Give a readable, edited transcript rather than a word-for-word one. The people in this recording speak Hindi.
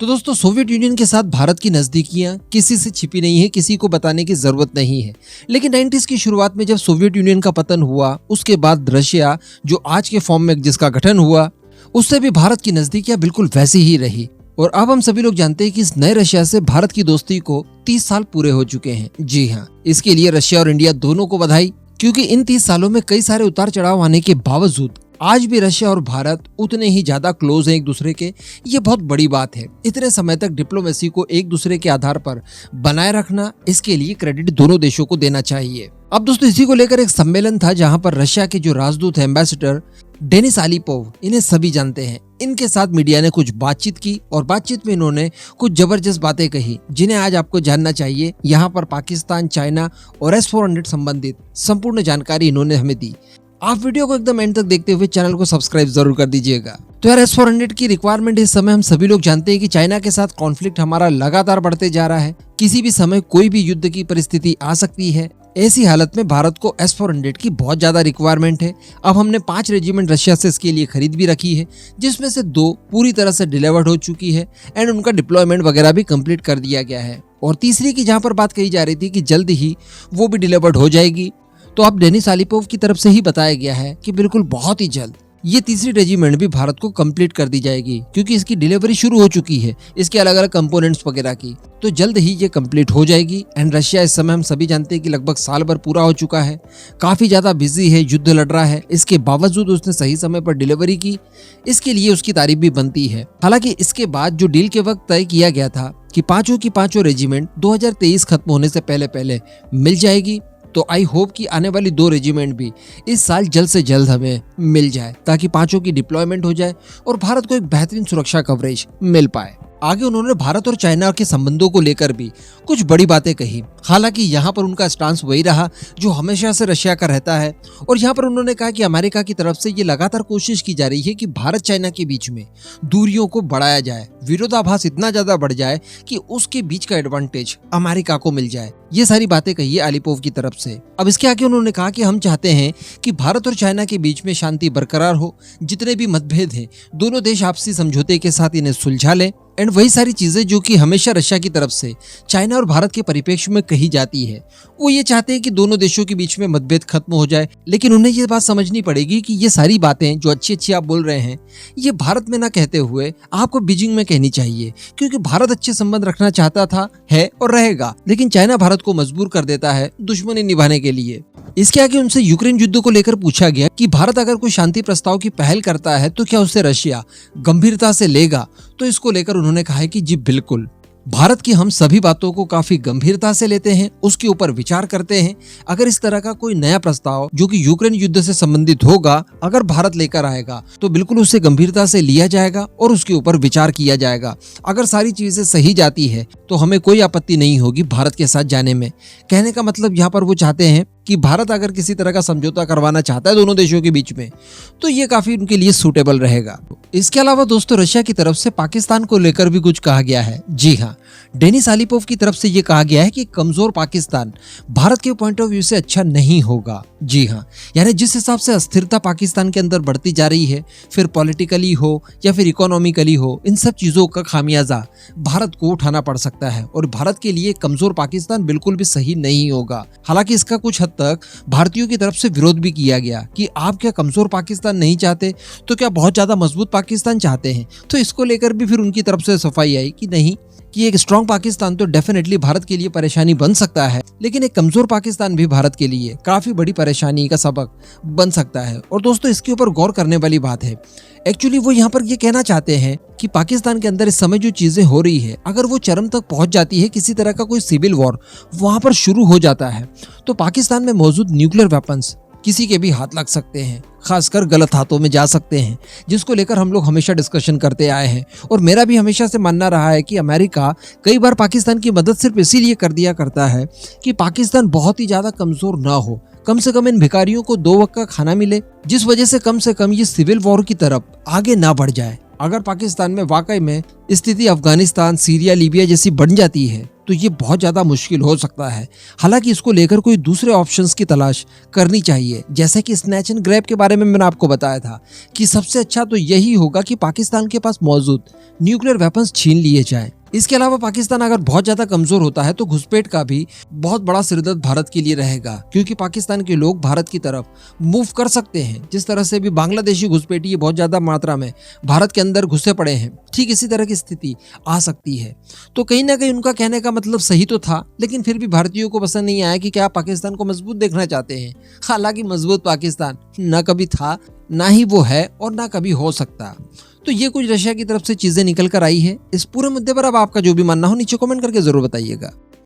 तो दोस्तों, सोवियत यूनियन के साथ भारत की नजदीकियां किसी से छिपी नहीं है, किसी को बताने की जरूरत नहीं है। लेकिन 90s की शुरुआत में जब सोवियत यूनियन का पतन हुआ, उसके बाद रशिया जो आज के फॉर्म में जिसका गठन हुआ, उससे भी भारत की नजदीकियां बिल्कुल वैसी ही रही। और अब हम सभी लोग जानते हैं कि इस नए रशिया से भारत की दोस्ती को 30 साल पूरे हो चुके हैं। जी हाँ, इसके लिए रशिया और इंडिया दोनों को बधाई, क्योंकि इन 30 सालों में कई सारे उतार चढ़ाव आने के बावजूद आज भी रशिया और भारत उतने ही ज्यादा क्लोज हैं एक दूसरे के। ये बहुत बड़ी बात है। इतने समय तक डिप्लोमेसी को एक दूसरे के आधार पर बनाए रखना, इसके लिए क्रेडिट दोनों देशों को देना चाहिए। अब दोस्तों, इसी को लेकर एक सम्मेलन था जहां पर रशिया के जो राजदूत है, एम्बेसडर डेनिस आलिपोव, इन्हें सभी जानते हैं, इनके साथ मीडिया ने कुछ बातचीत की और बातचीत में इन्होंने कुछ जबरदस्त बातें कही जिन्हें आज आपको जानना चाहिए। यहाँ पर पाकिस्तान, चाइना और S-400 संबंधित संपूर्ण जानकारी इन्होंने हमें दी। आप वीडियो को एकदम एंड तक देखते हुए चैनल को सब्सक्राइब जरूर कर दीजिएगा। तो यार, S-400 की रिक्वायरमेंट इस समय हम सभी लोग जानते हैं कि चाइना के साथ कॉन्फ्लिक्ट हमारा लगातार बढ़ते जा रहा है। किसी भी समय कोई भी युद्ध की परिस्थिति आ सकती है। ऐसी हालत में भारत को S-400 की बहुत ज्यादा रिक्वायरमेंट है। अब हमने 5 रेजिमेंट रशिया से इसके लिए खरीद भी रखी है, जिसमें से 2 पूरी तरह से डिलीवर्ड हो चुकी है एंड उनका डिप्लॉयमेंट वगैरह भी कंप्लीट कर दिया गया है। और तीसरी की जहां पर बात कही जा रही थी कि जल्द ही वो भी डिलीवर्ड हो जाएगी, तो अब डेनिस आलिपोव की तरफ से ही बताया गया है कि बिल्कुल बहुत ही जल्द ये तीसरी रेजिमेंट भी भारत को कंप्लीट कर दी जाएगी, क्योंकि इसकी डिलीवरी शुरू हो चुकी है, इसके अलग अलग कंपोनेंट्स वगैरह की। तो जल्द ही ये कंप्लीट हो जाएगी। एंड रशिया इस समय हम सभी जानते हैं कि लगभग साल भर पूरा हो चुका है, काफी ज्यादा बिजी है, युद्ध लड़ रहा है। इसके बावजूद उसने सही समय पर डिलीवरी की, इसके लिए उसकी तारीफ भी बनती है। हालांकि इसके बाद जो डील के वक्त तय किया गया था कि पांचों की पांचों रेजिमेंट 2023 खत्म होने से पहले पहले मिल जाएगी, तो आई होप कि आने वाली 2 रेजिमेंट भी इस साल जल्द से जल्द हमें मिल जाए, ताकि पांचों की डिप्लॉयमेंट हो जाए और भारत को एक बेहतरीन सुरक्षा कवरेज मिल पाए। आगे उन्होंने भारत और चाइना के संबंधों को लेकर भी कुछ बड़ी बातें कही। हालांकि यहाँ पर उनका स्टांस वही रहा जो हमेशा से रशिया का रहता है। और यहाँ पर उन्होंने कहा कि अमेरिका की तरफ से ये लगातार कोशिश की जा रही है कि भारत चाइना के बीच में दूरियों को बढ़ाया जाए, विरोधाभास इतना ज्यादा बढ़ जाए कि उसके बीच का एडवांटेज अमेरिका को मिल जाए। ये सारी बातें कही है आलिपोव की तरफ से। अब इसके आगे उन्होंने कहा कि हम चाहते हैं कि भारत और चाइना के बीच में शांति बरकरार हो, जितने भी मतभेद हैं दोनों देश आपसी समझौते के साथ इन्हें सुलझा लें। एंड वही सारी चीजें जो कि हमेशा रशिया की तरफ से चाइना और भारत के परिप्रेक्ष्य में कही जाती है, वो ये चाहते हैं कि दोनों देशों के बीच में मतभेद खत्म हो जाए। लेकिन उन्हें ये बात समझनी पड़ेगी कि ये सारी बातें जो अच्छी अच्छी आप बोल रहे हैं, ये भारत में ना कहते हुए आपको बीजिंग में कहनी चाहिए, क्योंकि भारत अच्छे संबंध रखना चाहता था, है और रहेगा। लेकिन चाइना भारत को मजबूर कर देता है दुश्मनी निभाने के लिए। इसके आगे उनसे यूक्रेन युद्ध को लेकर पूछा गया कि भारत अगर कोई शांति प्रस्ताव की पहल करता है तो क्या उसे रशिया गंभीरता से लेगा। तो इसको लेकर उन्होंने कहा है कि जी बिल्कुल, भारत की हम सभी बातों को काफी गंभीरता से लेते हैं, उसके ऊपर विचार करते हैं। अगर इस तरह का कोई नया प्रस्ताव जो कि यूक्रेन युद्ध से संबंधित होगा, अगर भारत लेकर आएगा तो बिल्कुल उसे गंभीरता से लिया जाएगा और उसके ऊपर विचार किया जाएगा। अगर सारी चीजें सही जाती है तो हमें कोई आपत्ति नहीं होगी भारत के साथ जाने में। कहने का मतलब यहाँ पर वो चाहते हैं कि भारत अगर किसी तरह का समझौता करवाना चाहता है दोनों देशों के बीच में, तो ये काफी उनके लिए सूटेबल रहेगा। इसके अलावा दोस्तों, रशिया की तरफ से पाकिस्तान को लेकर भी कुछ कहा गया है। जी हाँ, डेनिस आलिपोव की तरफ से ये कहा गया है कि कमजोर पाकिस्तान भारत के पॉइंट ऑफ व्यू से अच्छा नहीं होगा। जी हाँ, यानी जिस हिसाब से अस्थिरता पाकिस्तान के अंदर बढ़ती जा रही है, फिर पॉलिटिकली हो या फिर इकोनॉमिकली हो, इन सब चीजों का खामियाजा भारत को उठाना पड़ सकता है। और भारत के लिए कमजोर पाकिस्तान बिल्कुल भी सही नहीं होगा। हालांकि इसका कुछ हद तक भारतीयों की तरफ से विरोध भी किया गया कि आप क्या कमजोर पाकिस्तान नहीं चाहते, तो क्या बहुत ज्यादा मजबूत पाकिस्तान चाहते हैं। तो इसको लेकर भी फिर उनकी तरफ से सफाई आई कि नहीं, कि एक स्ट्रॉन्ग पाकिस्तान तो डेफिनेटली भारत के लिए परेशानी बन सकता है, लेकिन एक कमजोर पाकिस्तान भी भारत के लिए काफी बड़ी परेशानी का सबक बन सकता है। और दोस्तों, इसके ऊपर गौर करने वाली बात है, एक्चुअली वो यहाँ पर ये कहना चाहते हैं कि पाकिस्तान के अंदर इस समय जो चीजें हो रही है, अगर वो चरम तक पहुंच जाती है, किसी तरह का कोई सिविल वॉर वहां पर शुरू हो जाता है, तो पाकिस्तान में मौजूद न्यूक्लियर वेपन्स किसी के भी हाथ लग सकते हैं, खासकर गलत हाथों में जा सकते हैं, जिसको लेकर हम लोग हमेशा डिस्कशन करते आए हैं। और मेरा भी हमेशा से मानना रहा है कि अमेरिका कई बार पाकिस्तान की मदद सिर्फ इसीलिए कर दिया करता है कि पाकिस्तान बहुत ही ज्यादा कमजोर ना हो, कम से कम इन भिखारियों को 2 वक्त का खाना मिले, जिस वजह से कम ये सिविल वॉर की तरफ आगे ना बढ़ जाए। अगर पाकिस्तान में वाकई में स्थिति अफगानिस्तान, सीरिया, लीबिया जैसी बन जाती है, तो ये बहुत ज़्यादा मुश्किल हो सकता है। हालांकि इसको लेकर कोई दूसरे ऑप्शंस की तलाश करनी चाहिए, जैसे कि स्नैच एंड ग्रैब के बारे में मैंने आपको बताया था कि सबसे अच्छा तो यही होगा कि पाकिस्तान के पास मौजूद न्यूक्लियर वेपन्स छीन लिए जाएं। इसके अलावा पाकिस्तान अगर बहुत ज्यादा कमजोर होता है तो घुसपैठ का भी बहुत बड़ा सिरदर्द भारत के लिए रहेगा, क्योंकि पाकिस्तान के लोग भारत की तरफ मूव कर सकते हैं। जिस तरह से भी बांग्लादेशी घुसपैठी बहुत ज्यादा मात्रा में भारत के अंदर घुसे पड़े हैं, ठीक इसी तरह की स्थिति आ सकती है। तो कहीं ना कहीं उनका कहने का मतलब सही तो था, लेकिन फिर भी भारतीयों को पसंद नहीं आया कि क्या पाकिस्तान को मजबूत देखना चाहते हैं। हालांकि मजबूत पाकिस्तान न कभी था, ना ही वो है और ना कभी हो सकता। तो ये कुछ रशिया की तरफ से चीजें निकल कर आई है। इस पूरे मुद्दे पर अब आपका जो भी मानना हो नीचे कमेंट करके जरूर बताइएगा।